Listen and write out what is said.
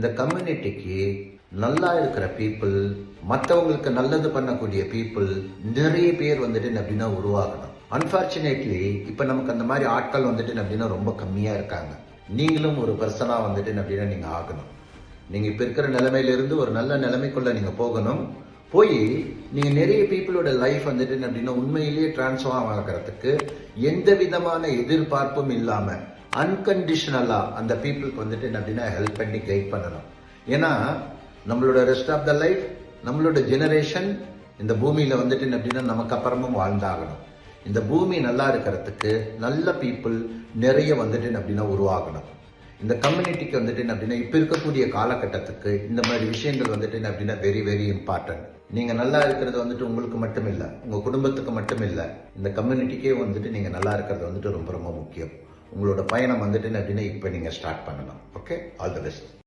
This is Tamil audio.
இந்த கம்யூனிட்டிக்கு நல்லா இருக்கிற பீப்புள், மற்றவங்களுக்கு நல்லது பண்ணக்கூடிய பீப்புள் நிறைய பேர் வந்துட்டு அப்படின்னா உருவாகணும். அன்பார்ச்சுனேட்லி இப்ப நமக்கு அந்த மாதிரி ஆட்கள் வந்துட்டு அப்படின்னா ரொம்ப கம்மியா இருக்காங்க. நீங்களும் ஒரு பர்சனா வந்துட்டு அப்படின்னா நீங்க ஆகணும். நீங்க இப்ப இருக்கிற நிலைமையிலிருந்து ஒரு நல்ல நிலைமைக்குள்ள நீங்க போகணும். போய் நீங்க நிறைய பீப்புளோட லைஃப் வந்துட்டு அப்படின்னா உண்மையிலேயே டிரான்ஸ்ஃபார்ம் ஆகிறதுக்கு எந்த விதமான எதிர்பார்ப்பும் இல்லாம அன்கண்டிஷனலா அந்த பீப்புளுக்கு வந்துட்டு அப்படின்னா ஹெல்ப் பண்ணி கைட் பண்ணணும். ஏன்னா நம்மளோட ரெஸ்ட் ஆஃப் த லைஃப், நம்மளோட ஜெனரேஷன் இந்த பூமியில வந்துட்டு அப்படின்னா நமக்கு அப்புறமும் வாழ்ந்தாகணும். இந்த பூமி நல்லா இருக்கிறதுக்கு நல்ல பீப்புள் நிறைய வந்துட்டு அப்படின்னா உருவாகணும். இந்த கம்யூனிட்டிக்கு வந்துட்டு அப்படின்னா இப்ப இருக்கக்கூடிய காலகட்டத்துக்கு இந்த மாதிரி விஷயங்கள் வந்துட்டு அப்படின்னா வெரி வெரி இம்பார்ட்டன்ட். நீங்க நல்லா இருக்கிறது வந்துட்டு உங்களுக்கு மட்டும் இல்ல, உங்க குடும்பத்துக்கு மட்டும் இல்ல, இந்த கம்யூனிட்டிக்கே வந்துட்டு நீங்க நல்லா இருக்கிறது வந்துட்டு ரொம்ப ரொம்ப முக்கியம். உங்களோட பயணம் வந்துட்டு அப்படின்னா இப்ப நீங்க ஸ்டார்ட் பண்ணணும். Okay, all the best.